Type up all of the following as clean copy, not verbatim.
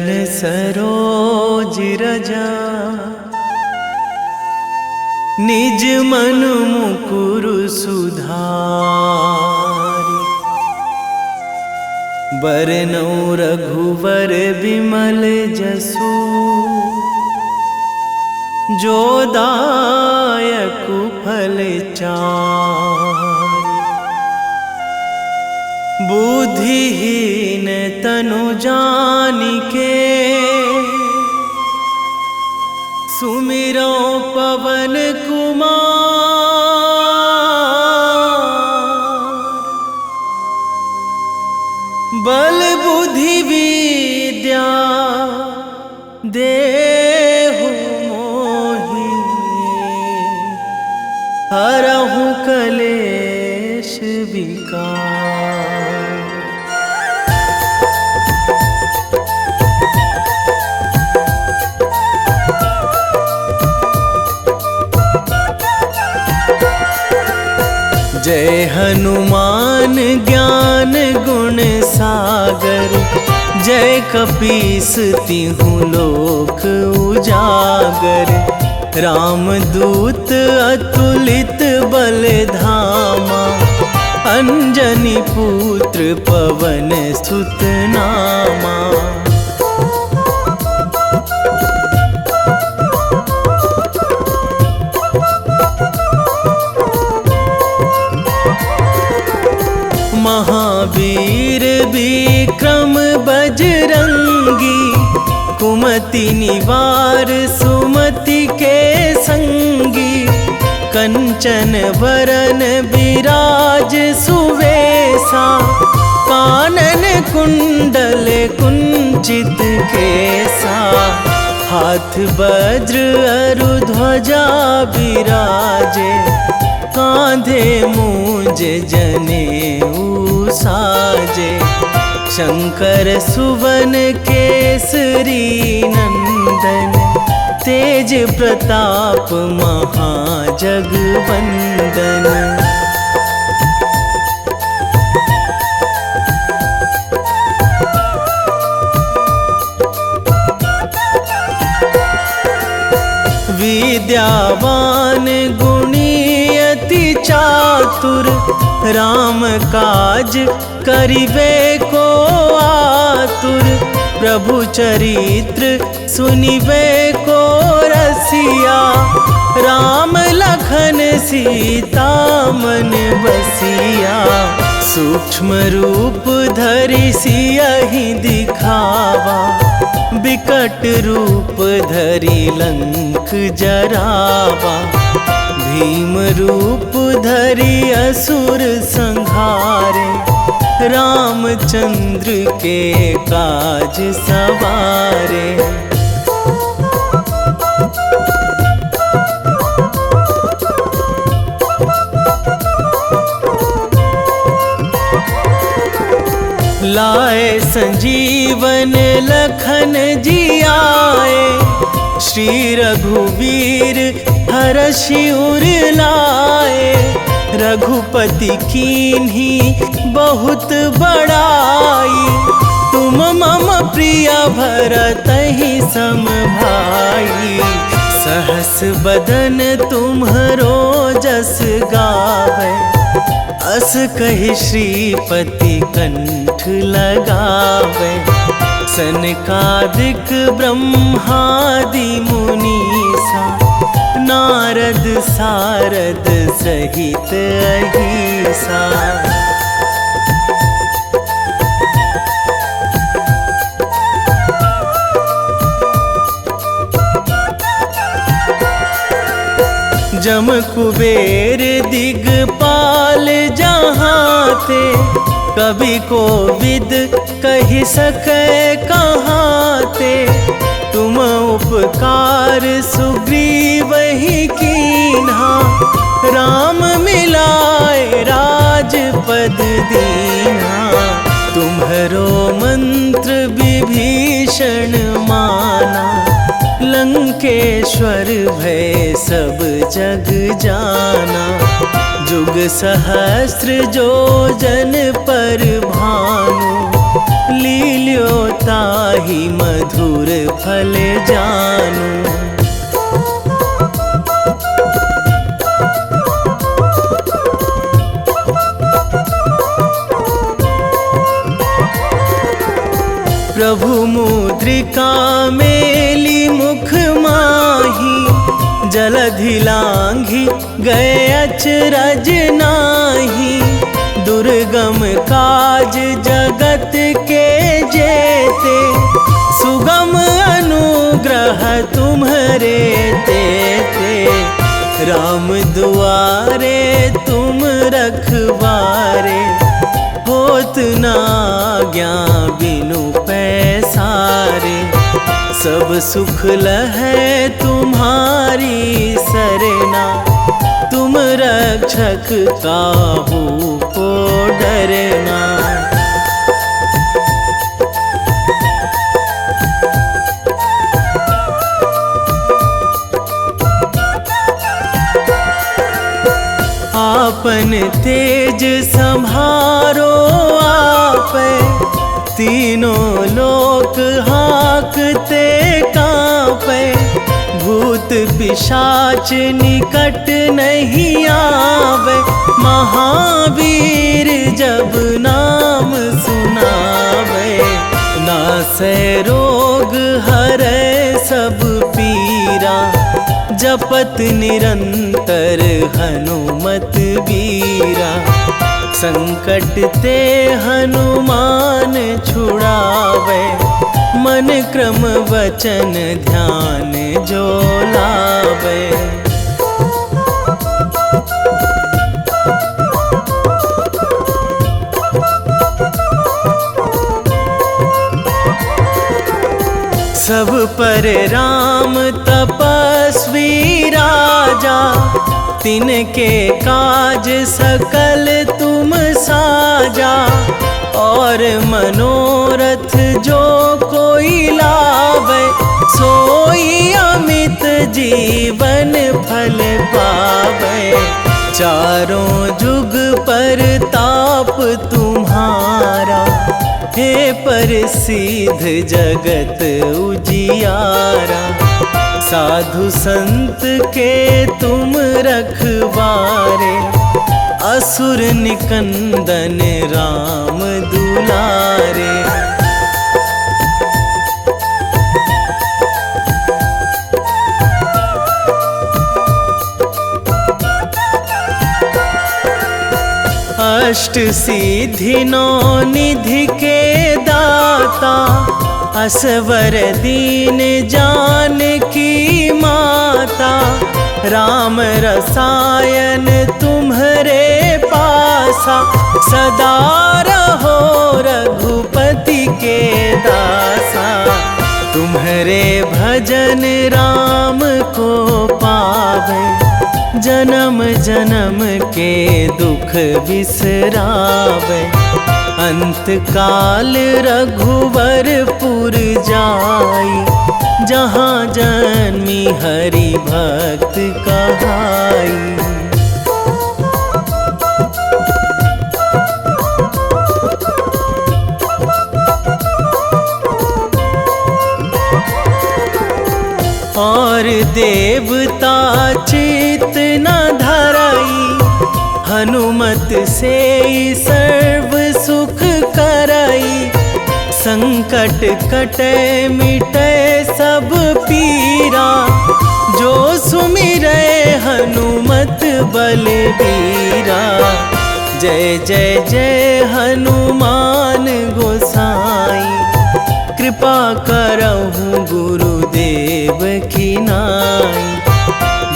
चरण सरोज रजा, निज मन मुकुर सुधारि। बरनौ रघुवर बिमल जसु, जो दायक फल चारि। बुद्धिहीन तनु जानिके, सुमिरो पवन कुमार। बल बुद्धि विद्या देहु मोहि, हरहु कलेश विकार। जय हनुमान ज्ञान गुण सागर, जय कपीस तिहु लोक उजागर। रामदूत अतुलित बल धामा, अंजनी पुत्र पवन सुत नामा। महावीर विक्रम बजरंगी, कुमति निवार सुमति के संगी। कंचन वरन विराज सुवेशा, कानन कुंडल कुंचित केसा। हाथ वज्र अरु ध्वजा विराजे, कांधे मूंज जनेऊ साजे। शंकर सुवन केसरी नंदन, तेज प्रताप महाजगवंदन। विद्यावान गुणी अति चातुर, राम काज करिबे को आतुर। प्रभु चरित्र सुनिबे को रसिया, राम लखन सीता मन बसिया। सूक्ष्म रूप धरि सियहि दिखावा, बिकट रूप धरि लंक जरावा। भीम रूप धरि असुर संहारे, रामचंद्र के काज सवारे। लाए संजीवन लखन जियाए, श्री रघुवीर हरषि उर लाए। रघुपति कीन्ही बहुत बड़ाई, तुम मम प्रिय भरतहि सम भाई। सहस बदन तुम्हरो जस गावै, अस कहि श्रीपति कंठ लगावै। सनकादिक ब्रह्मादि मुनीसा, नारद सारद सहित अहिसा। जम कुबेर दिगपाल जहाँ थे, कवि कोविद कहि सकै कहाँ ते। तुम उपकार सुग्रीवहि कीन्हा, राम मिलाए राजपद दीन्हा। तुम्हरो मंत्र विभीषण माना, लंकेश्वर भय सब जग जाना। जुग सहस्त्र जो जन पर भानु, लील्यो ताहि मधुर फल जानू। प्रभु मुद्रिका मेली मुख माही, जलधि लांघी गए अचरज नाही। दुर्गम काज जगत के जेते, सुगम अनुग्रह तुम्हरे तेते। राम दुआरे तुम रखवारे, होत न आज्ञा बिनु पैसारे। सब सुख लहै तुम्हारी सरना, तुम रक्षक काहू को डरना। आपन तेज संभारो आपै, तीनों लोक हाँकते कांपै। भूत पिशाच निकट नहीं आवे, महावीर जब नाम सुनावे। नासै रोग हरै सब पीरा, जपत निरंतर हनुमत बीरा। संकट ते हनुमान छुड़ावे, मन क्रम वचन ध्यान जो लावे। सब पर राम तपस्वी राजा, तिनके काज सकल तुम साजा। और मनोरथ जो कोई लावे, सोई अमित जीवन फल पावे। चारों जुग पर ताप तुम्हारा, हे प्रसिद्ध जगत उजियारा। साधु संत के तुम रखवारे, असुर निकंदन राम दुलारे। अष्ट सिद्धि नौ निधि के दाता, असवर दीन जानकी माता। राम रसायन तुम्हरे पासा, सदा रहो रघुपति के दासा। तुम्हरे भजन राम को पावे, जन्म जन्म के दुख बिसरावे। अंत काल रघुवरपुर जाई, जहाँ जन्मी हरि भक्त कहाई। और देवता चित न धराई, हनुमत से सर्व सुख कराई। संकट कटे मिटे सब पीरा, जो सुमिरै हनुमत बलबीरा। जय जय जय हनुमान गोसाई, कृपा करहु गुरुदेव की नाई।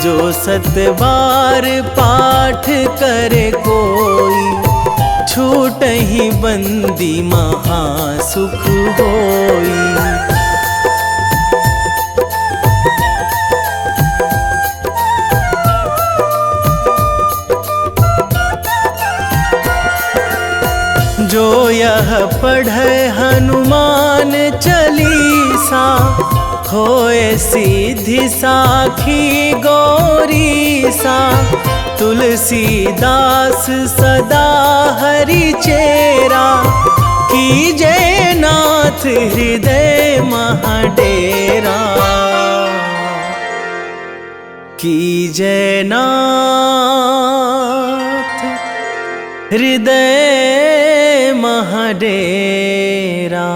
जो सत बार पाठ करे कोई, छूटहि बंदी महासुख होई। जो यह पढ़े हनुमान चालीसा, होए सिद्धि साखी गौरीसा। तुलसीदास सदा हरि चेरा, कीजे नाथ हृदय महाडेरा, कीजे नाथ हृदय महाडेरा।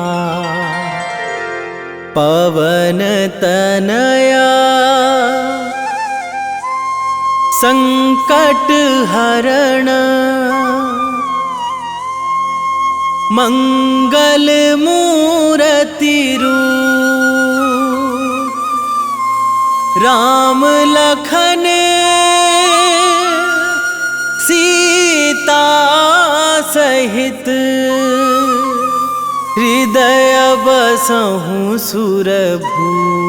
पवन तनया संकट हरण, मंगल मूर्ति रूप, राम लखन सीता सहित, हृदय बसहु सुरभूप।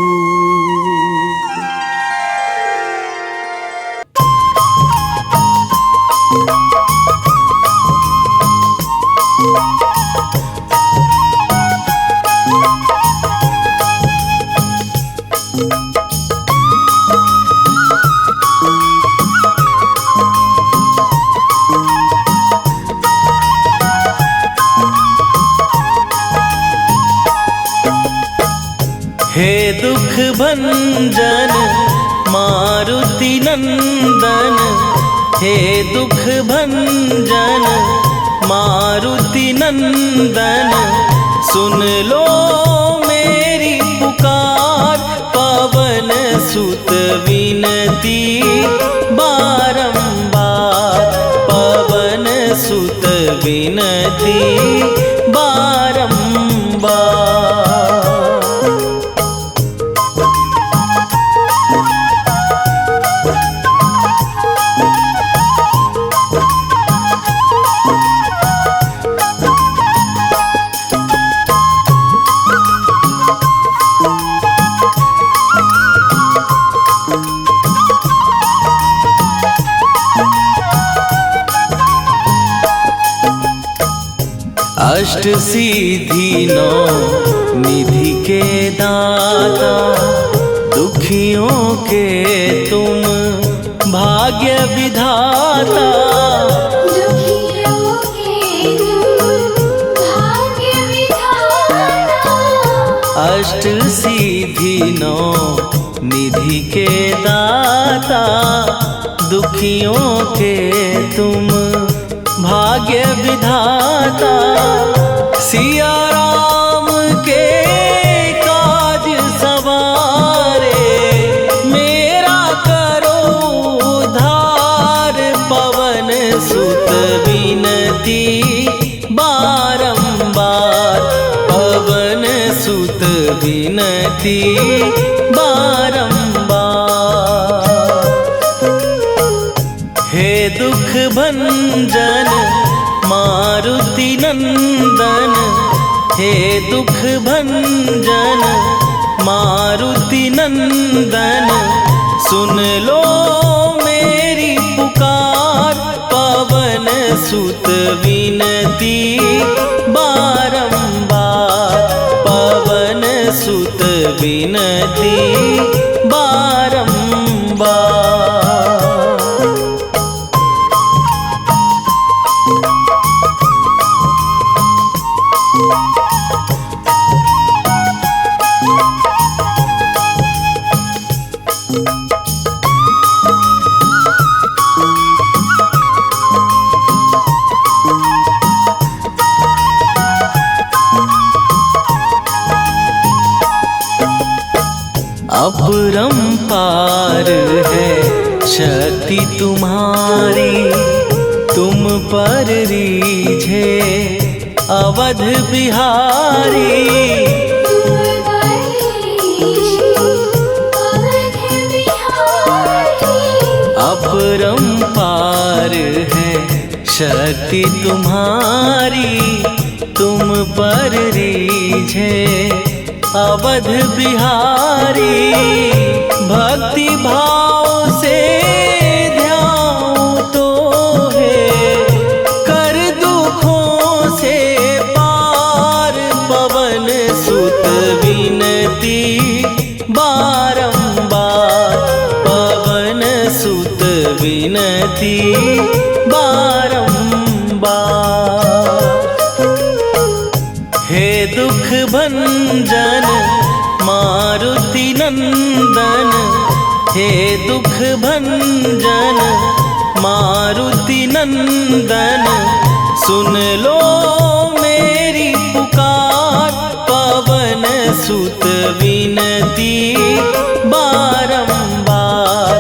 हे दुख भंजन मारुति नंदन, हे दुख भंजन मारुति नंदन, सुन लो मेरी पुकार। पवन सुत विनती बारंबार, पवन सुत विनती बारंबार। अष्ट सिद्धि नौ निधि के दाता, दुखियों के तुम भाग्य विधाता। दुखियों के तुम भाग्य विधाता। अष्ट सिद्धि नौ निधि के दाता, दुखियों के तुम भाग्य विधाता। सिया राम के काज सवारे, मेरा करो उद्धार। पवन सुत विनती बारंबार, पवन सुत विनती बारंबार। हे दुख भंजन मारुति नंदन, हे दुख भंजन मारुति नंदन, सुन लो मेरी पुकार। पवन सुत विनती बारंबार, पवन सुत विनती बारंबार। अपरंपार है शक्ति तुम्हारी, तुम पर रीझे अवध बिहारी। अपरंपार है शक्ति तुम्हारी, तुम पर रीझे अवध बिहारी। भक्ति भाव से ध्यान तो है, कर दुखों से पार। पवन सुत विनती बारंबार, पवन सुत विनती बारंबार। मारुति नंदन हे दुख भंजन मारुति नंदन सुन लो मेरी पुकार पवन सुत विनती बारंबार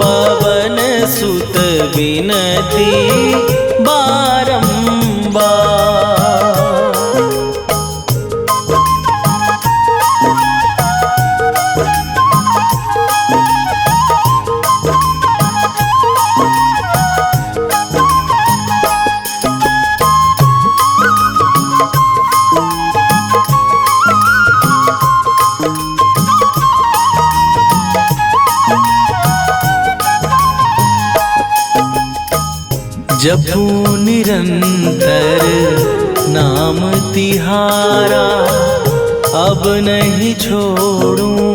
पवन सुत विनती बारंबार। जपू निरंतर नाम तिहारा अब नहीं छोड़ूं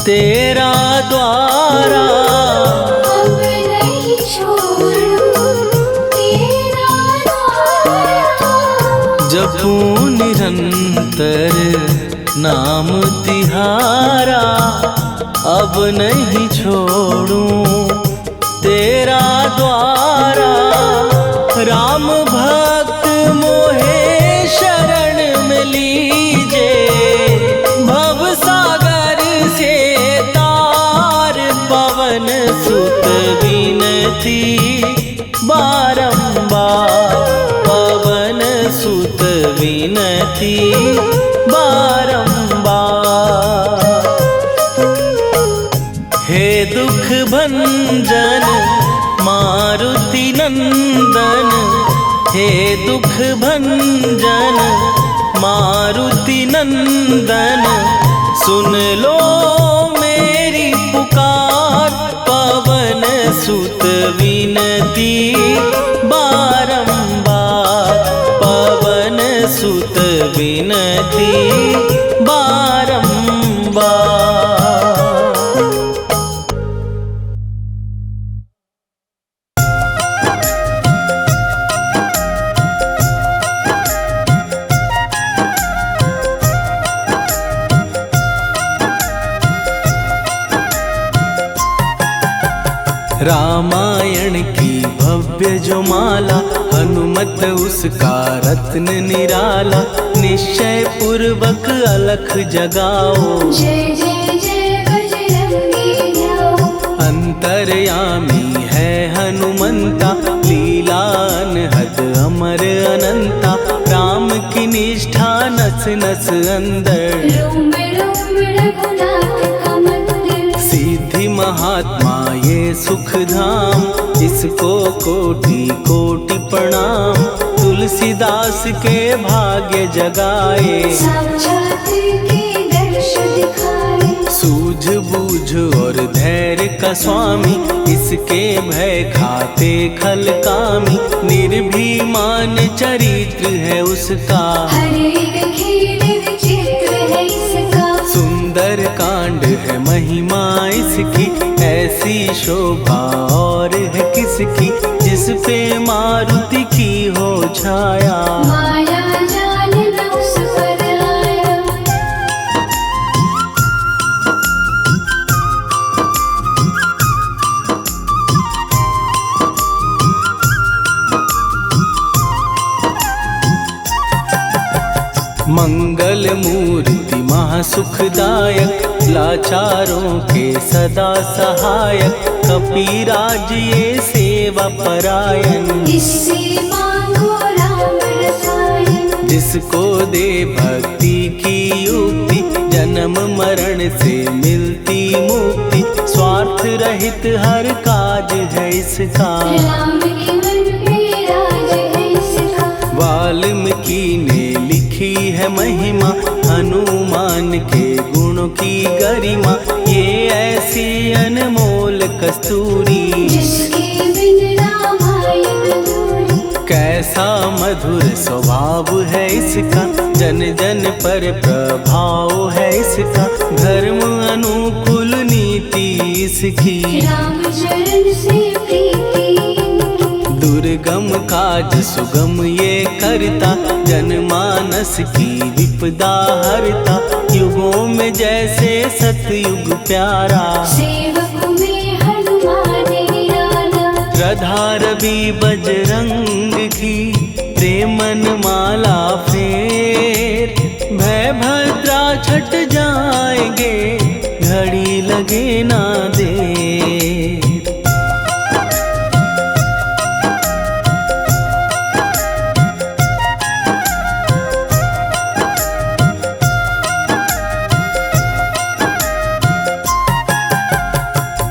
तेरा द्वारा अब नहीं छोड़ूं तेरा द्वारा। जपू निरंतर नाम तिहारा अब नहीं छोड़ूं तेरा द्वारा। राम भक्त मोहे शरण में लीजे भव सागर से तार पवन सुत विनती बारंबार पवन सुत विनती बारंबार। हे दुख भंजन मारुति नंदन हे दुख भंजन मारुति नंदन सुन लो मेरी पुकार पवन सुत विनती बारंबार पवन सुत विनती बारंबार। रामायण की भव्य जो माला हनुमत उसका रत्न निराला निश्चय पूर्वक अलख जगाओ जय जय जय बजरंगी जाओ। अंतर्यामी है हनुमंता लीला अनहद अमर अनंता राम की निष्ठा नस नस अंदर रोम रोम रघुनाथ का मंदिर सिद्धि महात्मा ये सुख धाम इसको कोटि कोटि प्रणाम तुलसीदास के भाग्य जगाए साक्षात के दर्श दिखाए। सूझबूझ और धैर्य का स्वामी इसके भय खाते खल कामी निर्भीमान चरित्र है उसका हर एक खेल विचित्र है इसका सुंदर कांड है महिमा इसकी ऐसी शोभा और है किसकी जिस पे मारुति की हो छाया माया जाल न उस पर आया। मंगल मूर्ति महासुखदायक लाचारों के सदा सहायक कपीराज ये सेवा परायण इससे मांगो राम रसायन जिसको दे भक्ति की युक्ति जन्म मरण से मिलती मुक्ति स्वार्थ रहित हर काज है इसका राम के मन में राज है इसका। वाल्मीकि ने लिखी है महिमा हनुमान के गुणों की गरिमा ये ऐसी अनमोल कस्तूरी जिसके बिन रामायण अधूरी। कैसा मधुर स्वभाव है इसका जन जन पर प्रभाव है इसका धर्म अनुकूल नीति इसकी राम चरण से प्रीति दुर्गम काज सुगम ये करता जनमानस की विपदा हरता युग युगों में जैसे सतयुग प्यारा, सेवक में हनुमान निराला। श्रद्धा रवि बजरंग की, प्रेमन माला फेर, भय भद्रा छट जाएंगे, घड़ी लगे ना देर।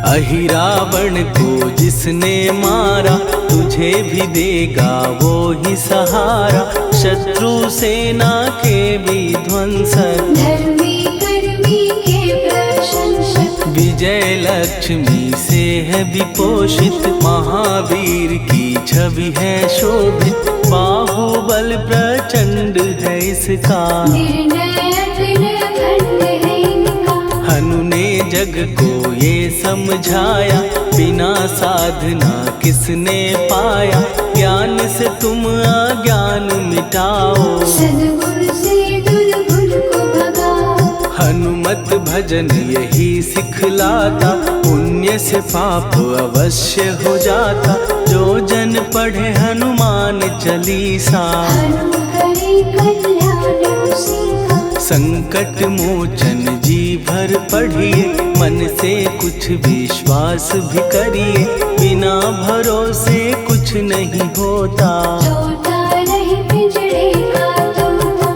अहि रावण को जिसने मारा, तुझे भी देगा वो ही सहारा, शत्रु सेना के विध्वंसक, धर्मी कर्मी के प्रशंसक। विजय लक्ष्मी से है विपोषित, महावीर की छवि है शोभित, बाहुबल प्रचंड है इसका, निर्णय अखंड है इनका। हनु ने जग को ये समझाया, बिना साधना किसने पाया, ज्ञान से तुम अज्ञान मिटाओ, सद्गुण से दुर्गुण को भगाओ। हनुमत भजन यही सिखलाता, पुण्य से पाप अवश्य हो जाता, जो जन पढ़े हनुमान चालीसा, हनु करे कल्याण उसी का। संकट मोचन जी भर पढ़िए, मन से कुछ विश्वास भी करिए, बिना भरोसे कुछ नहीं होता, तोता रहे पिंजड़े का तोता।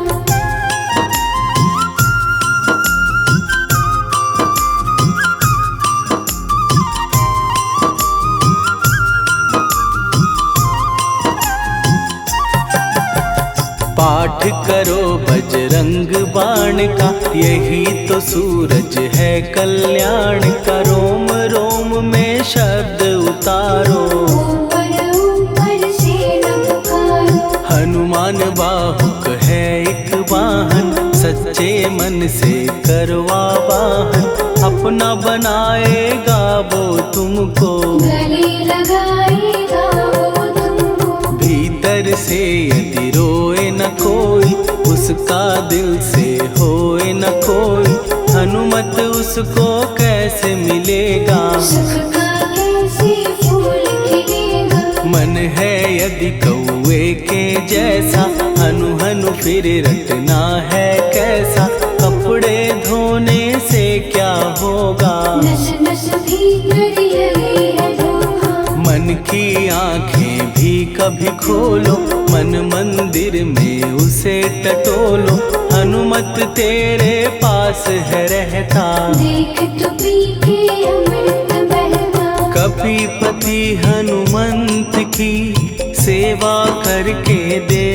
पाठ करो बजरंग बाण का, यही तो सूरज है कल्याण का, रोम रोम में शब्द उतारो, ऊपर ऊपर से न पुकारो। हनुमान बाहुक है एक वाहन, सच्चे मन से करवा वाहन, अपना बनाएगा वो तुमको, गले लगाएगा वो तुमको। भीतर से यदि रोए न कोई, उसका दिल से होए न कोई, हनुमत उसको कैसे मिलेगा, सुख का कैसे फूल खिलेगा। मन है यदि कौवे के जैसा, हनु हनु फिर रटना है कैसा, कपड़े धोने से क्या होगा, नस नस भीतर लगी है धोखा। मन की आंखें भी कभी खोलो, मन मंदिर में उसे टटोलो, हनुमत तेरे पास है रहता, देख तो पी के अमृत बहता। कपीपति हनुमंत की सेवा करके दे,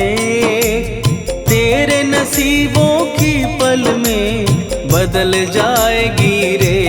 तेरे नसीबों की पल में बदल जाएगी रे।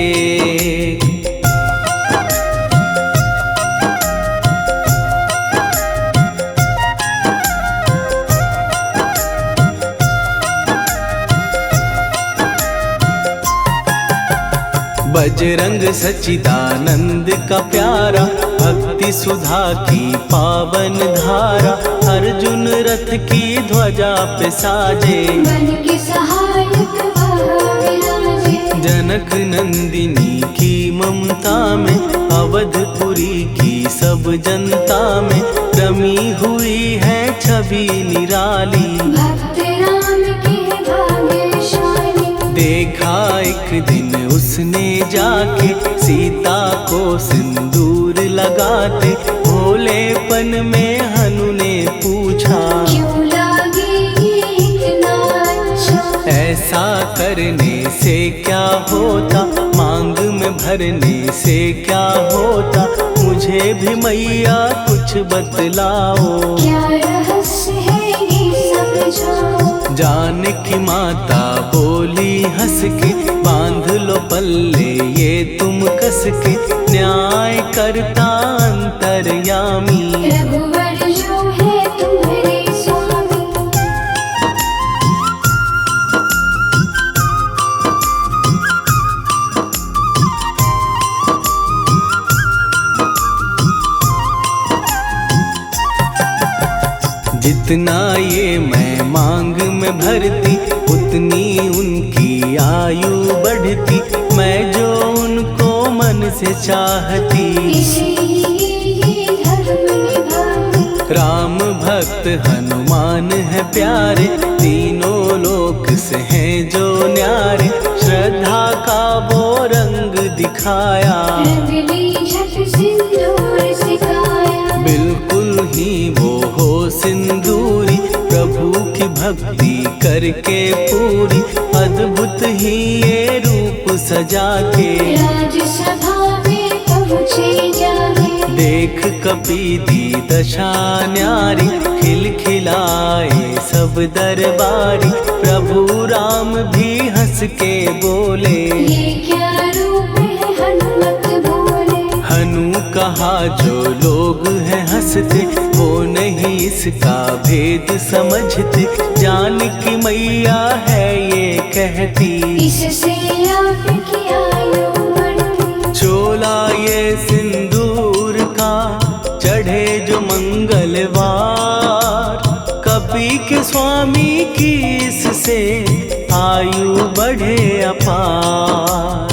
बजरंग सच्चिदानंद का प्यारा, भक्ति सुधा की पावन धारा, अर्जुन रथ की ध्वजा पे साजे, मन के सहायक वहाँ विराजे। जनक नंदिनी की ममता में, अवधपुरी की सब जनता में, रमी हुई है छवि निराली, भक्त राम के भाग्यशाली। देखा एक दिन उसने जाके, सीता को सिंदूर लगाते, भोलेपन में हनु ने पूछा, क्यों लागे ये इतना अच्छा। ऐसा करने से क्या होता, मांग में भरने से क्या होता, मुझे भी मैया कुछ बतलाओ, क्या रहस्य है ये समझाओ। जानकी माता बोली हंस के, बांध लो पल्ले ये तुम कस के, न्याय करता अंतर्यामी, रघुवर जो है तुम्हारे स्वामी। जितना ये मैं मांग में भरती उतनी उनकी आयु बढ़ती, मैं जो उनको मन से चाहती। इसीलिए धर्म निभाती। राम भक्त हनुमान है प्यारे, तीनों लोक से हैं जो न्यारे। श्रद्धा का वो रंग दिखाया, रंगली झट सिंदूर सिखाया। बिल्कुल ही वो हो सिंदूरी, प्रभु की भक्ति करके पूरी। अद्भुत ही ये रूप सजा के, राजसभा में पहुँचे जाके। देख कपीदी दशा न्यारी, खिलखिलाए सब दरबारी। प्रभु राम भी हंस के बोले, ये क्या रूप है हनुमत बोले। हनु कहा जो लोग हैं हंसते, वो नहीं इसका भेद समझते। जानकी मैया है ये कहती, इससे आपकी आयु बढ़ती। चोला ये सिंदूर का चढ़े जो मंगलवार, कपी के स्वामी की इससे आयु बढ़े अपार।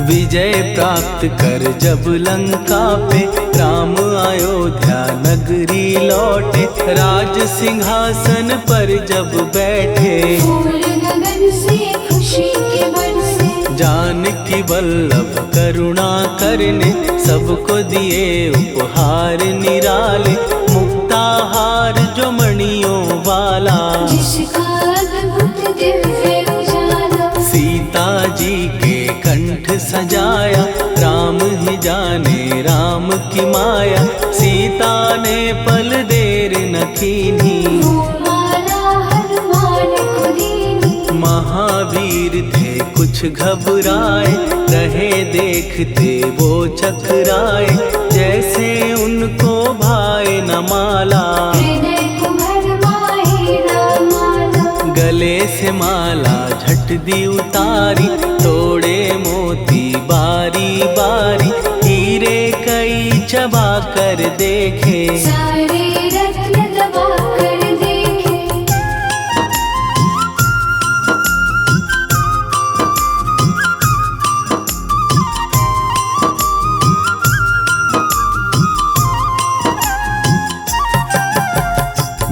विजय प्राप्त कर जब लंका पे, राम अयोध्या नगरी लौटे। राज सिंहासन पर जब बैठे, फूल गगन से खुशी के बरसे। जानकी वल्लभ करुणा करने, सबको दिए उपहार निराले। मुक्ताहार जो मणियों वाला, जिसका अद्भुत दिव्य उजाला। सीता जी के कंठ सजाया, राम ही जाने राम की माया। सीता ने पल देर न कीन्ही, वो माला हनुमान को दीनी। महावीर थे कुछ घबराए, रहे देखते वो चकराए। जैसे उनको भाए न माला, हृदय को भरमाए रामाला। गले से माला झट दी उतारी, तोड़े मोती बारी बारी। हीरे कई चबा कर देखे, सारे रत्न दबा कर देखे।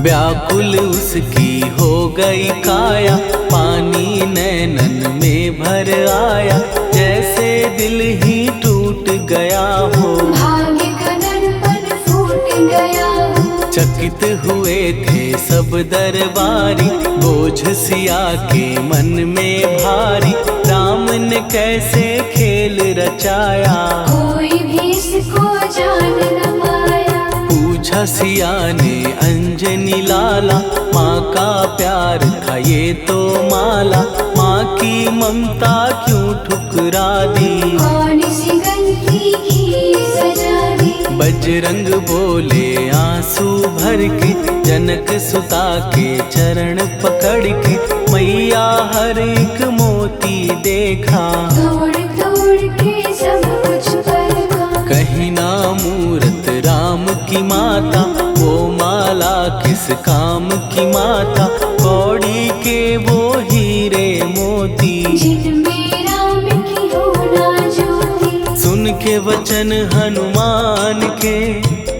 व्याकुल उसकी हो गई काया, पानी नैनन में भर आया। जैसे दिल ही टूट गया हो, भाग्य का दर्पण फूट गया हो। चकित हुए थे सब दरबारी, बोझ सिया के मन में भारी। राम ने कैसे खेल रचाया, कोई भी इसको जान न पाया। पूछा सिया ने अंजनी लाला, माँ का प्यार था ये तो माला। माँ की ममता क्यों ठुकरा दी, कौन सी गलती की सजा दी। बजरंग बोले आंसू भर के, जनक सुता के चरण पकड़ के। मैया हर एक मोती देखा, तोड़ तोड़ के सब कुछ परखा। कहीं ना मूरत राम की माता, वो माला किस काम की माता। कौड़ी के वो हीरे मोती, जिनमें राम की होना ज्योति। सुन के वचन हनुमान के,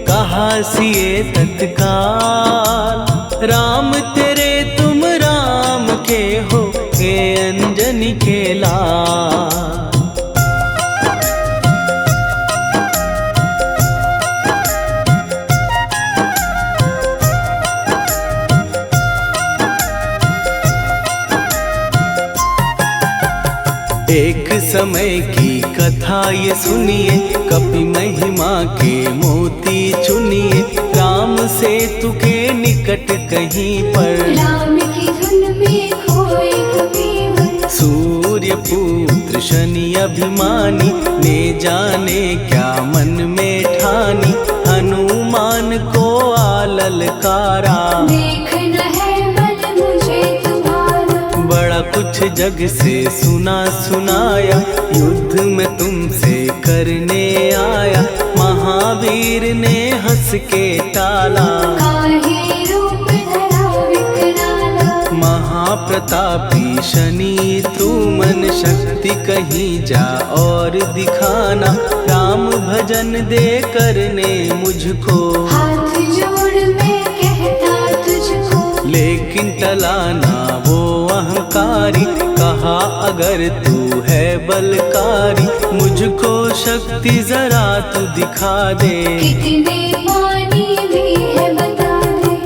कहा सिए तत्काल। राम तेरे तुम राम के हो, के अंजनी के लाल। एक समय की कथा ये सुनिए, कपि महिमा के मोती चुनिए। राम सेतु के निकट कहीं पर, राम की धुन में खोए कबीर। सूर्य पुत्र शनि अभिमानी, ने जाने क्या मन में ठानी। हनुमान को आललकारा, देखना है मन जग से सुना सुनाया, युद्ध में तुमसे करने आया। महावीर ने हंस के टाला, काहे रूप धरा विकराला। महाप्रतापी शनि तू मन शक्ति कहीं जा और दिखाना। राम भजन दे करने मुझको, हाथ जोड़ मैं कहता तुझको। लेकिन टला ना वो अहंकारी, कहा अगर तू है बलकारी, मुझको शक्ति जरा तू दिखा दे। कितने पानी भी है बता दे।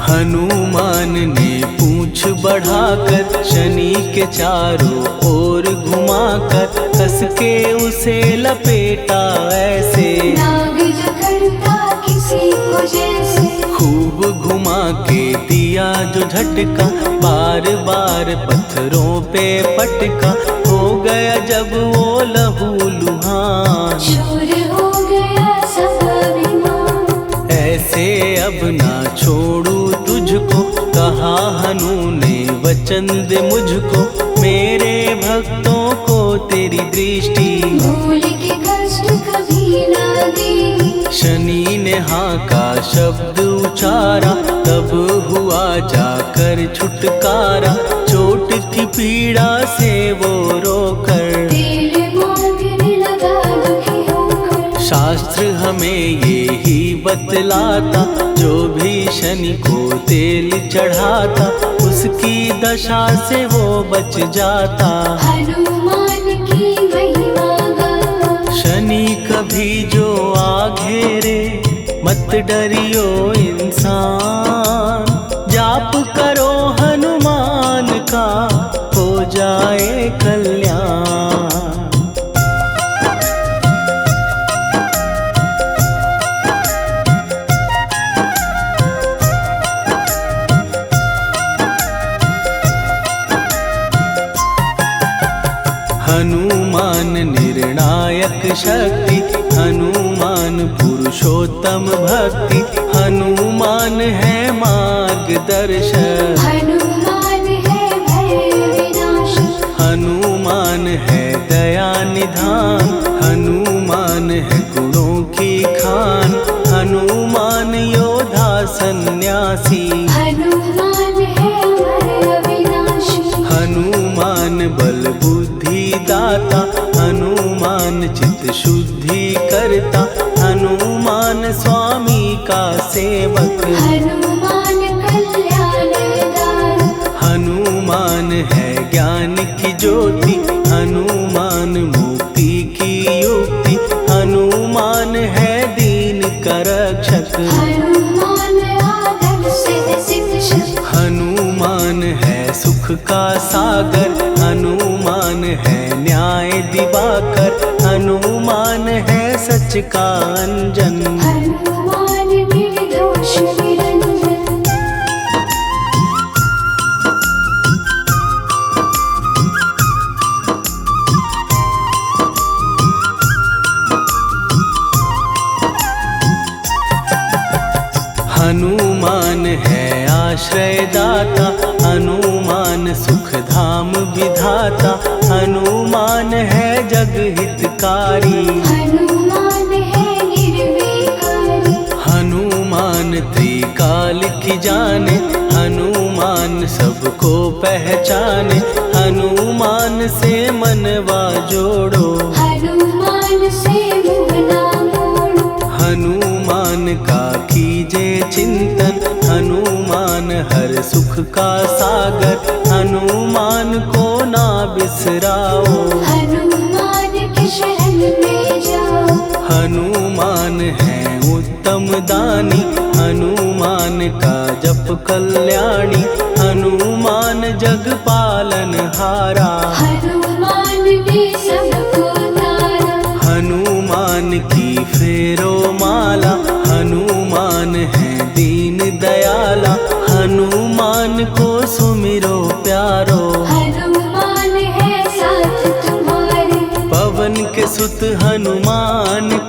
हनुमान ने पूंछ बढ़ाकर शनि के चारों ओर घुमाकर, कस के उसे लपेटा ऐसे। नाग जो करता किसी को जैसे, खूब घुमा के दिया जो झटका, बार बार पत्थरों पे पटका। हो गया जब वो लहू लुहान, शूर हो गया सब अभिमान। ऐसे अब ना छोड़ू तुझको, कहा हनु ने वचन दे मुझको। मेरे भक्तों को तेरी दृष्टि, भूल के कष्ट कभी ना दे। शनि ने हाँ का शब्द उचारा, तब हुआ जाकर छुटकारा। चोट की पीड़ा से वो रोकर, तेल मांगने लगा दुखी होकर। शास्त्र हमें ये ही बतलाता, जो भी शनि को तेल चढ़ाता, उसकी दशा से वो बच जाता। हनुमान की महिमा गाता, शनि कभी जो आ घेरे, मत डरियो इंसान। जाप करो हनुमान का, हो जाए कल्याण। हनुमान निर्णायक शक्ति, हनुमान पुरुषोत्तम भक्ति। हनुमान है मार्गदर्शक, हनुमान है भय विनाशक। हनुमान है दया निधान, हनुमान है गुणों की खान। हनुमान योद्धा सन्यासी, हनुमान है अमर अविनाशी। हनुमान बल बुद्धि दाता, हनुमान चित्त शुद्धि करता। हनुमान स्वामी का सेवक, हनुमान कल्याणदायक। हनुमान है ज्ञान की ज्योति, हनुमान मुक्ति की युक्ति। हनुमान है दीन का रक्षक, हनुमान आदर से शिक्षक। हनुमान है सुख का सागर, हनुमान है न्याय दिवाकर। हनुमान है सच का अंजन, हनुमान निर्दोष निरंजन। हनुमान है आश्रयदाता, हनुमान सुख धाम विधाता। हनुमान है जग हितकारी, हनुमान है निर्विकारी। हनुमान त्रिकाल की जाने, हनुमान सबको पहचाने। हनुमान से मनवा जोड़ो, हनुमान से मुँह ना मोड़ो। हनुमान का कीजे चिंतन, हनुमान हर सुख का सागर। हनुमान को ना बिसराओ, हनुमान के शरण में जाओ। हनुमान है उत्तम दानी, हनुमान का जप कल्याणी। हनुमान जग पालन हारा, हनुमान ने सबको तारा। हनुमान की फेरो माला, हनुमान है दीन दयाला। हनुमान को सुमिरो प्यारो, हनुमान है साथ तुम्हारा।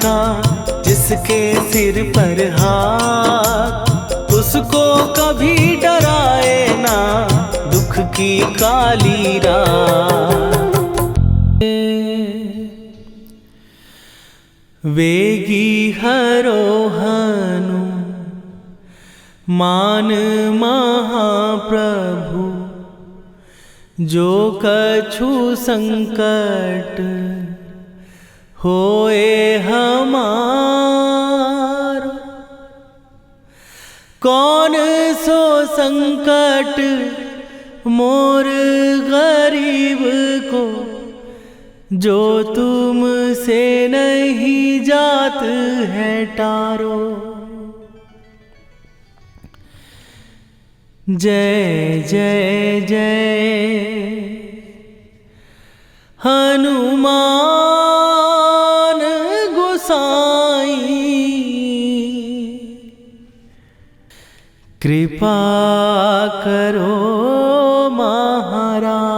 का जिसके सिर पर हाथ, उसको कभी डराए ना दुख की काली रात। वेगी हरोहनु मान महाप्रभु, जो कछु संकट होए हमारो। कौन सो संकट मोर गरीब को, जो तुमसे नहीं जात है टारो। जय जय जय हनुमान गोसाई, कृपा करो महाराज।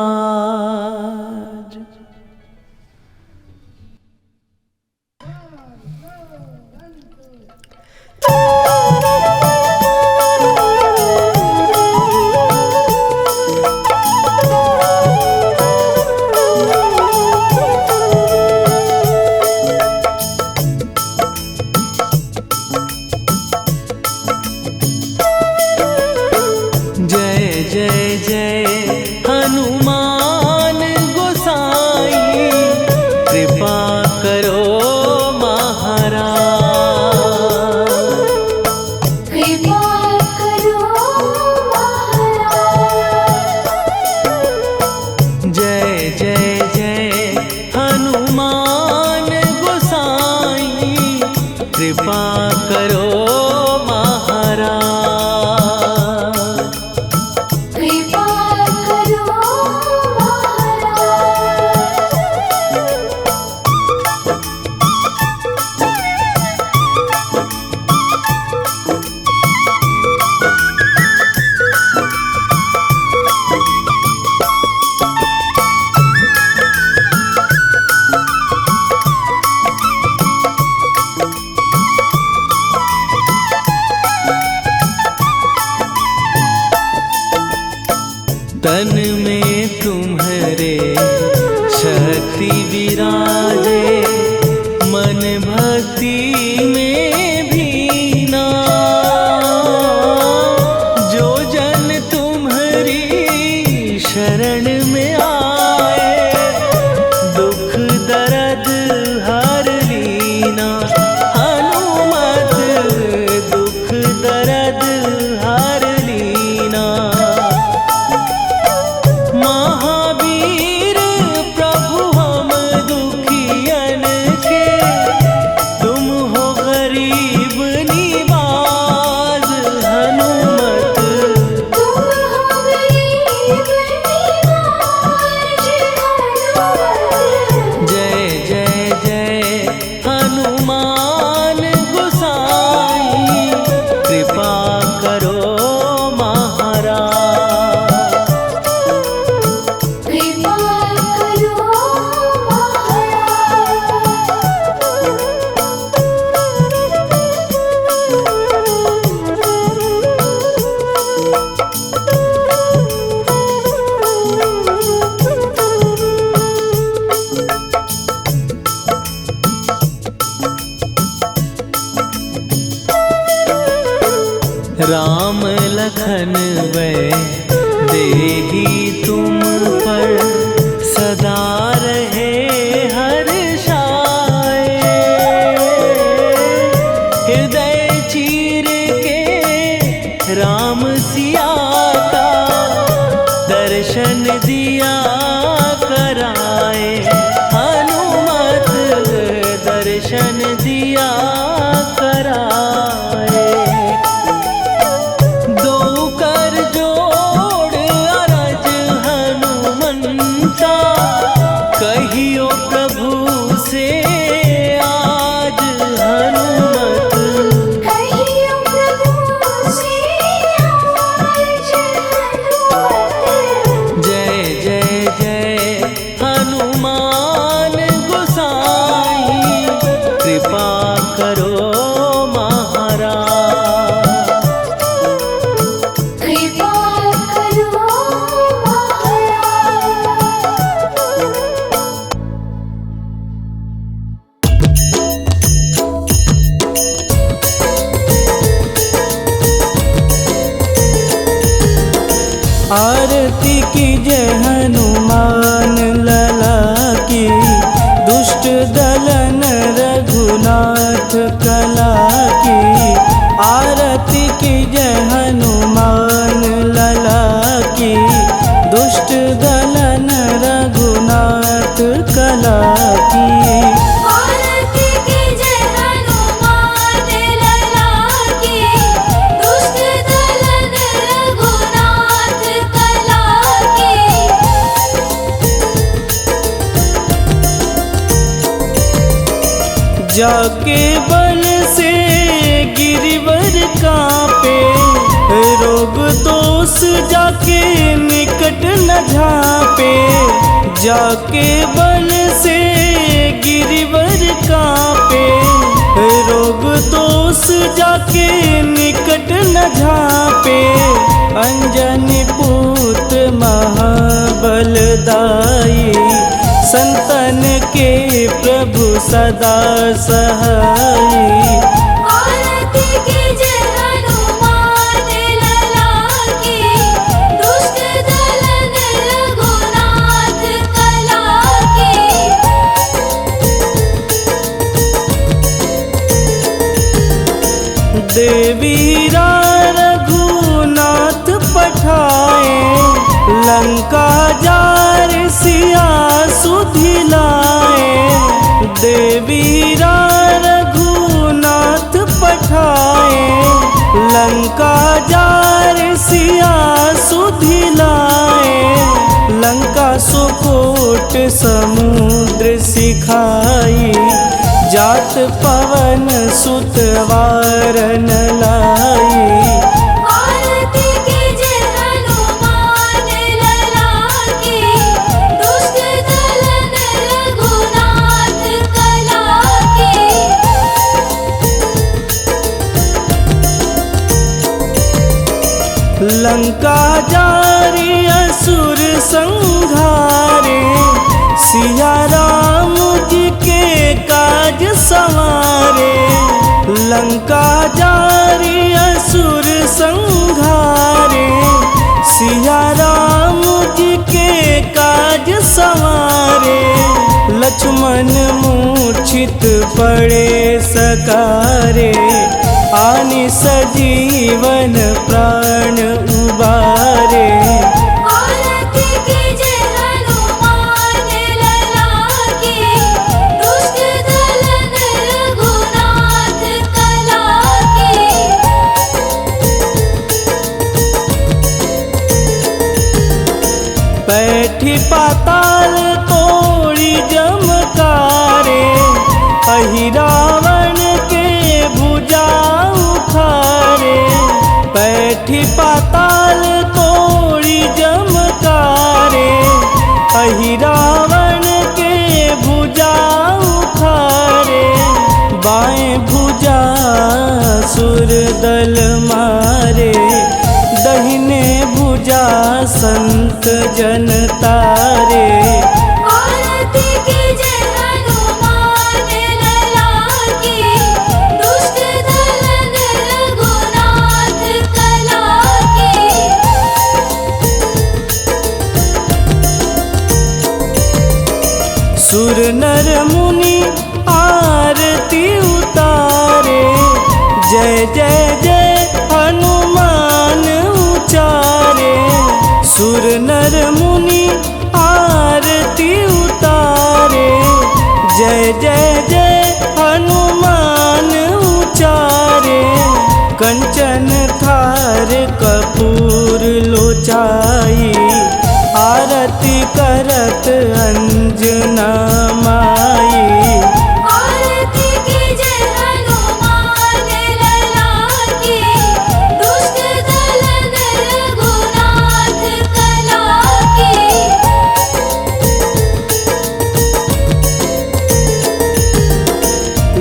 कृपा करो महाराज, कृपा करो तन में तुम्हारे शक्ति विराजे, मन भक्ति में भीना। जो जन तुम्हारी शरण में आए, दुख दर्द हर लीना। हनुमत दुख दर्द हर लीना। महावीर प्रभु हम दुखियन के, तुम हो गरीब निवाज। हनुमत तुम हो गरीब निवाज। जय जय जय हनुमान गोसाई, कृपा करो महाराज। कृपा करो राम लखन वै देही तुम पर, सदा रहे हर्षाए। हृदय चीर के राम सिया का, दर्शन दिया कराए। हनुमत दर्शन दिया कराए। दो कर जोड़ अरज हनुमत करो महाराज। कृपा करो महाराज। आरती कीजय हनुमान लला की, दुष्ट दलन रघुनाथ कला की। आरती कीजय हनुमान लला की, दुष्ट दलन रघुनाथ कला की। आरती कीजय हनुमान लला की, दुष्ट दलन रघुनाथ कला की। जाके बल से गिरिवर कांपे, रोग दोष जाके निकट न झांपे। जाके बल से गिरिवर कांपे, रोग दोष जाके निकट न झांपे। अंजनी पूत महाबलदाई, संतन के प्रभु सदा सहाई। आरती कीजय हनुमान लला की, दुष्ट दलन रघुनाथ कला की। देवीरा रघुनाथ पठाए, लंका जार सिया सुधिलाए। देवीरा रघुनाथ पठाए, लंका जार सिया सुधिलाए। लंका सुकोट समुद्र सिखाई, जात पवन सुत वारन लाई। आरती कीजय हनुमान लला की, दुष्ट दलन रघुनाथ कला की। लंका जारी असुर संहारे, सिया राम जी के काज संवारे। लंका जारी असुर संहारे, सिया राम जी के काज संवारे। लक्ष्मण मूर्छित पड़े सकारे, आनि सजीवन प्राण उबारे। आरती कीजय हनुमान लला की, दुष्ट दलन रघुनाथ कला की। बैठी पाताल तोड़ी जमकारे, अहिरावण के भुजा उखारे। बैठी पाताल तोड़ी जमकारे, अहिरावण के भुजा उखारे। बाएं भुजा सुर दल मारे, दहिने भुजा संत जन तारे। आरती कीजय हनुमान लला की, दुष्ट दलन रघुनाथ कला की। सुर नर मुनि आरती उतारे, जय जय जय हनुमान उचारे। सुर नर मुनि आरती उतारे, जय जय जय हनुमान उचारे। कंचन थार कपूर लोचाई, आरती करत अंजना माई। आरती कीजय हनुमान लला की, दुष्ट दलन रघुनाथ कला की।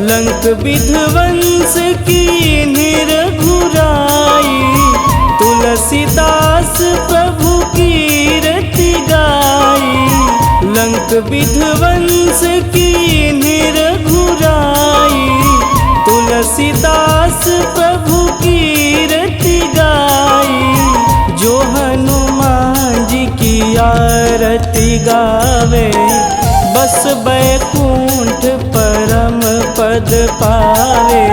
लंक विध्वंस की निरघुराई, तुलसीदास प्रभु कीर्ति गाई। लंक विध्वंस की निरघुराई, तुलसीदास प्रभु कीर्ति गाई। जो हनुमान जी की आरती गावे, बस बैकुंठ परम पद पावे।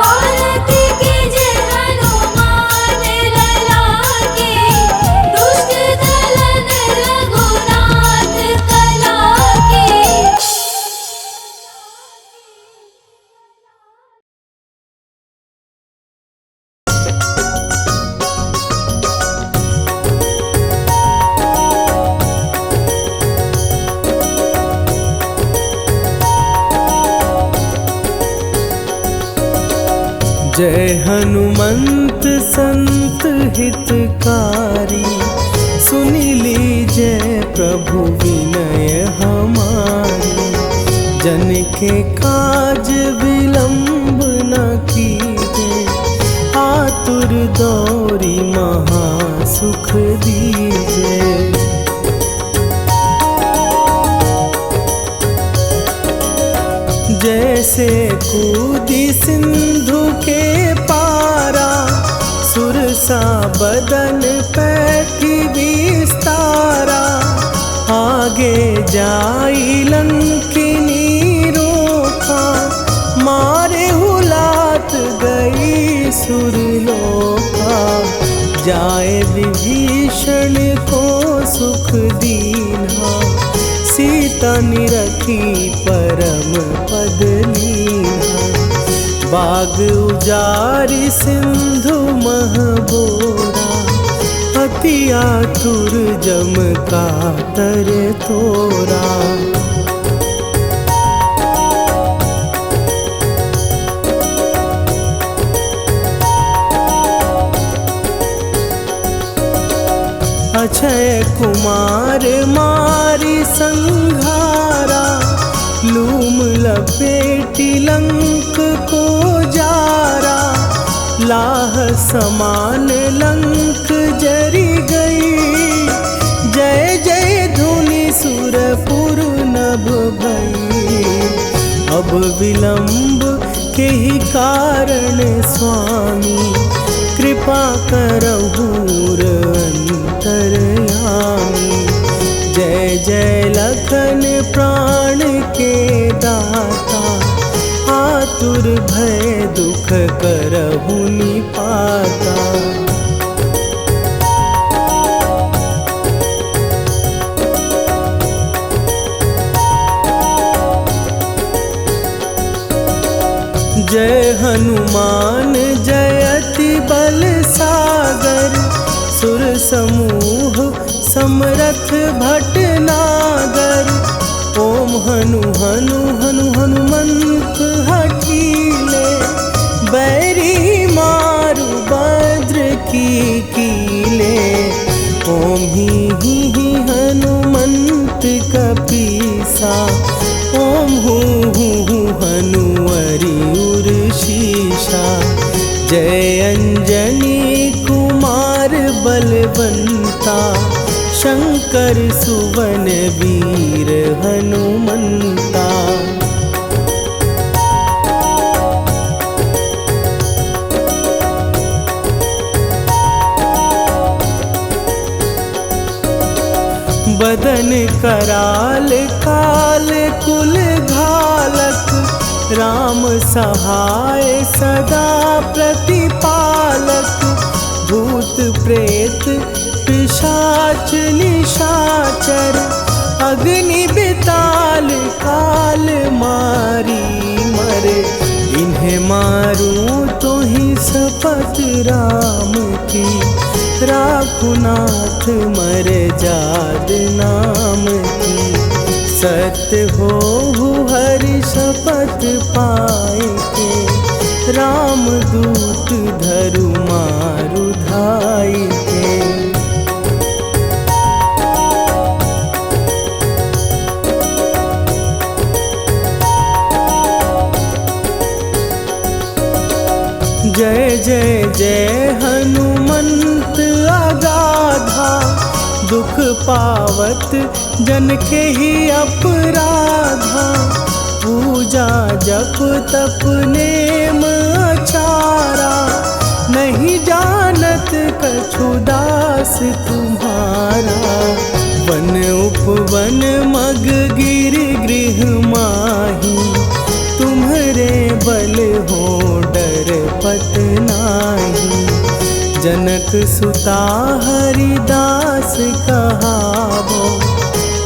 आरती कीजे हनुमान लला की, दुष्ट दलन रघुनाथ कला की। जय हनुमंत संत हितकारी, सुन लीजिए प्रभु विनय हमारी। जन के काज विलंब न कीजिए, आतुर दौरी महासुख दीजिए। जैसे कूदी सिंधु के पारा, सुरसा बदन पैठी विस्तारा। आगे जाई लंकिनी रोका, मारे हुलात गई सुरलोका। जाए विभीषण को सुख दीना, सीता निरखी परम पद लीना। बाग उजारी सिंधु महबोरा, अति आतुर जम कातर तोरा। अक्षय कुमार मारी संघारा, लूम लपेटी लंक को जारा। लाह समान लंक जरी गई, जय जय धुनि सुरपुर नभ भई। अब विलंब के ही कारण स्वामी, कृपा करहु अंतरयामी। जय जय लखन प्राण के दाता, आतुर भय दुख करहु निपाता। जय हनुमान जयति बल सागर, सुर समूह समरथ भटनागर। ओम हनु हनु हनु हनुमंत हठीले, बैरी मारु भद्र की कीले। ओम ही हनुमंत कपीसा, ओम हूँ हनुवरि उर शीशा। जय अंजनी कुमार बलवंता, शंकर सुवन वीर हनुमंता। बदन कराल काल कुल घालक, राम सहाय सदा प्रतिपालक। भूत प्रेत पिशाच निशाचर, अग्नि बिताल काल मारी मरे। इन्हें मारूं तो ही शपथ राम की, राखुनाथ मर जाद नाम की। सत्य हो हरि शपथ पाए के, राम दूत धरु मारु धाई के। जय जय जय हनुमंत अगाधा, दुख पावत जन के ही अपराधा। पूजा जप तप नेम आचारा, नहीं जानत कछु दास तुम्हारा। वन उपवन मग गिर गृह माही, तुम्हरे बल हो डर पत नाही। जनक सुता हरिदास कहावो,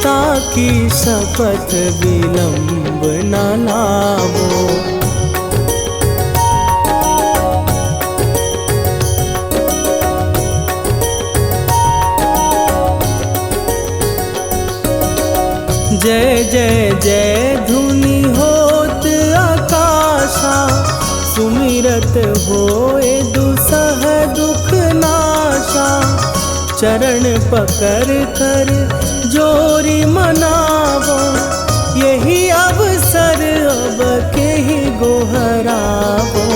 ताकि शपथ विलंब न लावो। जय जय जय धुनि होत आकाशा, सुमिरत होए दुसह दुख नाशा। चरण पकड़ कर जोरी मनावो, यही अवसर अब के ही गोहरावो।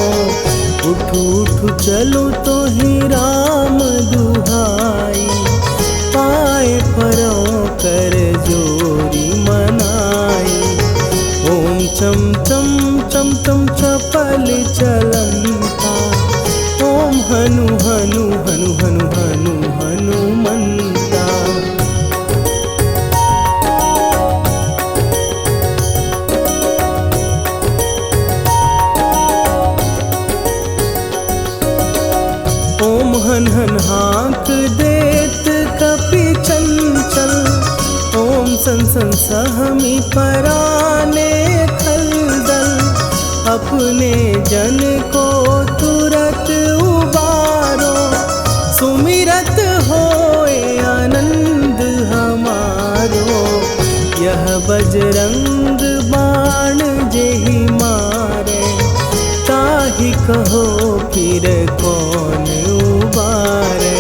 उठ उठ चलो तो ही राम दुहाई, पाए परों कर जोरी मनाई। ओम चम चम चम चम चपल चलंता, ओम हनु हनु हनु हनु हनु हनुमंता। ओम हन हन हाँक देत कपि चंचल, ओम सन सन सहमी पराने खलदल। अपने जन को तुरत उबारो, सुमिरत होए आनंद हमारो। यह बजरंग बाण जेहि मारे, ताहि कहो फिर कौन उबारे।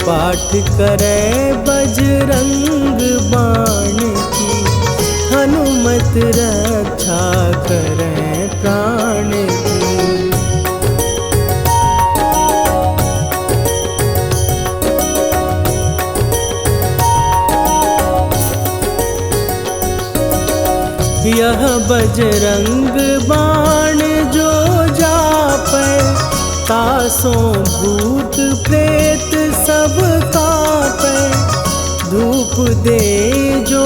पाठ करे बजरंग बाण की, हनुमत रक्षा करे प्राण की। यह बजरंग बाण जो जापै, तासों भूत प्रेत सब कापै। धूप दे जो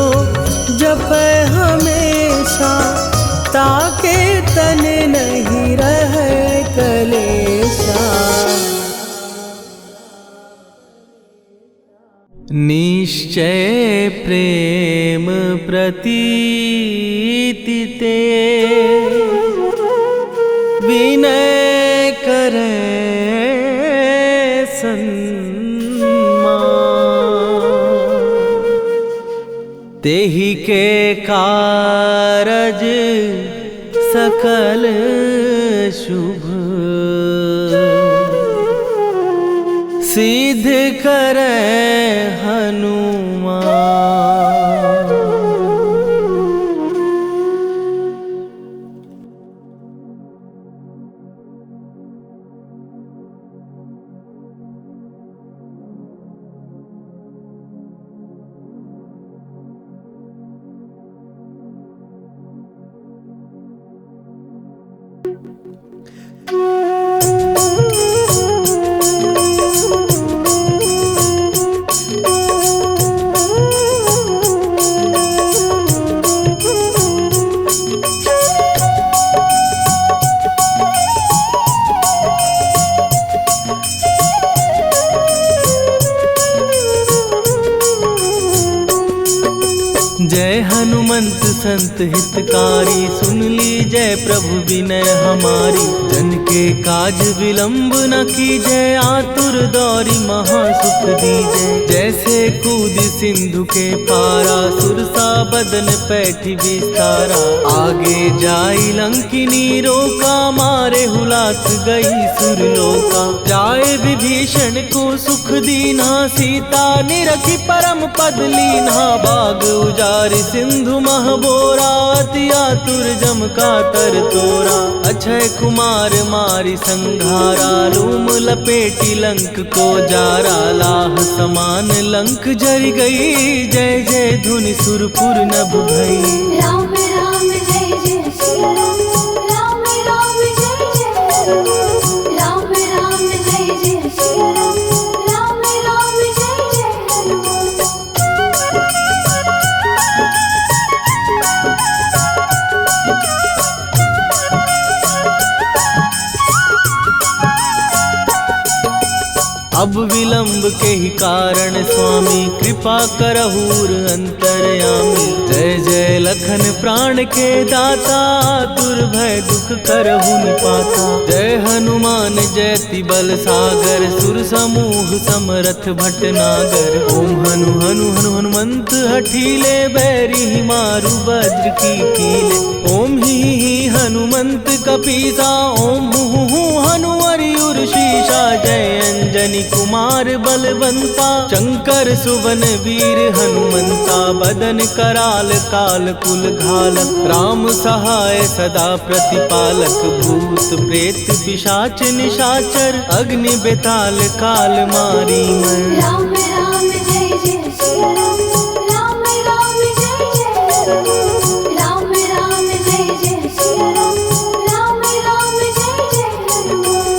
जपै हमेशा, ताके तन नहीं रहे कलेशा। निश्चय प्रेम प्रतीति ते, विनय करे सन्मान। तेहि के कारज सकल शुभ, सिद्ध करे हनुमान। जय हनुमंत संत हितकारी, सुन लीजय प्रभु विनय हमारी। जन के काज विलंब न कीजय, आतुर दौरी महासुख दीजय। जैसे कूद सिंधु के पारा, सुरसा बदन पैठी विस्तारा। आगे जाई लंकिनी रोका, मारे हुलाक गई सुरलोका। जाए विभीषण को सुख दीना, सीता निरखी परम पद लीना। बाग उजारि सिंधु महबोरा, अति आतुर जम का तर तोरा। अक्षय कुमार मारी संघारा, लूम लपेटी लंक को जारा, लाह समान लंक जर गई, जय जय धुनि सुरपुर नभ भई। राम राम जय जय सिया राम, राम राम जय जय हनुमान, राम राम जय जय सिया राम, राम राम जय जय हनुमान। अब विलंब के ही कारण स्वामी, कृपा करहूर अंतरयामी। जय जय लखन प्राण के दाता, दुर्भय दुख करहु निपाता। जय हनुमान जयति बल सागर, सुर समूह समरथ भटनागर। ओम हनु हनु हनु हनुमंत हठीले, बैरी ही मारु वज्र की कीले। ओम ही हनुमंत कपीसा, ओम हु हु हनुमर शीशा। जय अंजनी कुमार बलवंता, शंकर सुवन वीर हनुमंता। बदन कराल काल कुल घालक, राम सहाय सदा प्रतिपालक। भूत प्रेत पिशाच निशाचर, अग्नि बेताल काल मारी मर। राम राम जय जय सिया राम, राम राम जय जय हनुमान, राम राम जय जय सिया राम, राम राम जय जय हनुमान।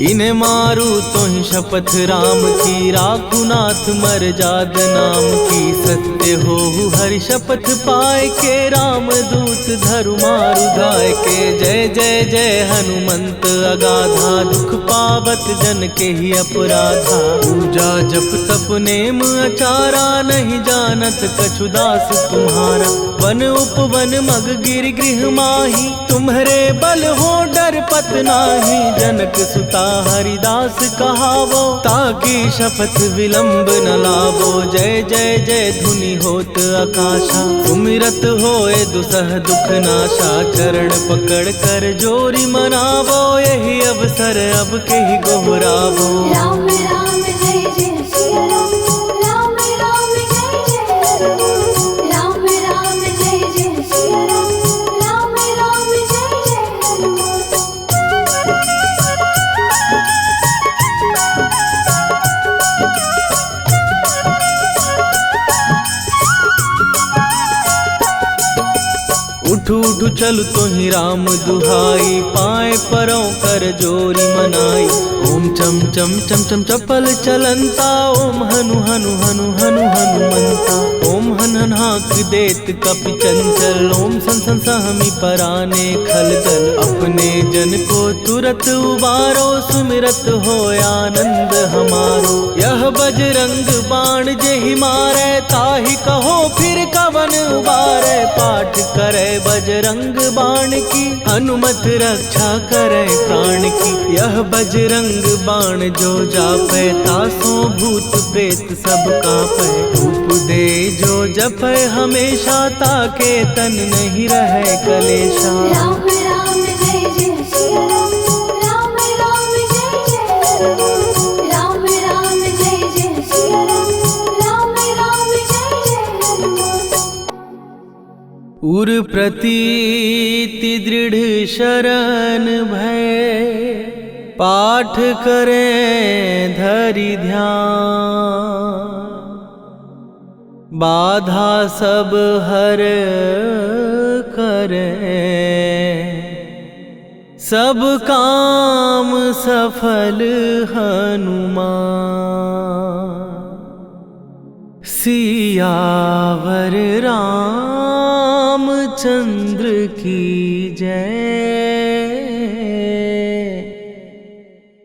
इन्हें मारू तो ही शपथ राम की, राखू नाथ मर जाद नाम की। सत्य हो हरि शपथ पाए के, राम दूत धरु मारु धाय के। जय जय जय हनुमंत अगाधा, दुख पावत जन के ही अपराधा। पूजा जप तप नेम अचारा, नहीं जानत कछु दास तुम्हारा। वन उपवन मग गिर गृह माही, तुम्हारे बल हो डर पत नाही। जनक सुता हरिदास कहावो, ताकि शपथ विलंब न लावो। जय जय जय धुनि होत आकाशा, सुमिरत होए दुसह दुख नाशा। चरण पकड़ कर जोरी मनावो, यही अवसर अब के ही गोहरावो। राम राम जय जय सिया राम, राम राम जय जय हनुमान, राम राम जय जय सिया राम, राम राम जय जय हनुमान। उठ उठ चल तो ही राम दुहाई, पाए परों कर जोरी मनाई। ओम चम चम चम चम चपल चलंता, ओम हनु हनु हनु हनु हनुमंता। ओम हन हन हाक देत कपि चंचल, ओम सन सन सहमी पराने खलदल। अपने जन को तुरत उबारो, सुमिरत हो आनंद हमारो। यह बजरंग बाण जेहि मारे, ताहि कहो फिर कवन उबारे। पाठ करे बजरंग बाण की, हनुमत रक्षा करे प्राण की। यह बजरंग बाण जो जापै, तासो भूत प्रेत सब कापै। धूप दे जो जपै हमेशा, ताके तन नहीं रहे कलेशा। राम राम जय जय सिया राम, राम राम जय जय हनुमान, राम राम जय जय सिया राम, राम राम जय जय हनुमान। उर प्रतीति दृढ़ शरण भय, पाठ करें धरि ध्यान। बाधा सब हर करें, सब काम सफल हनुमान। सियावर रामचंद्र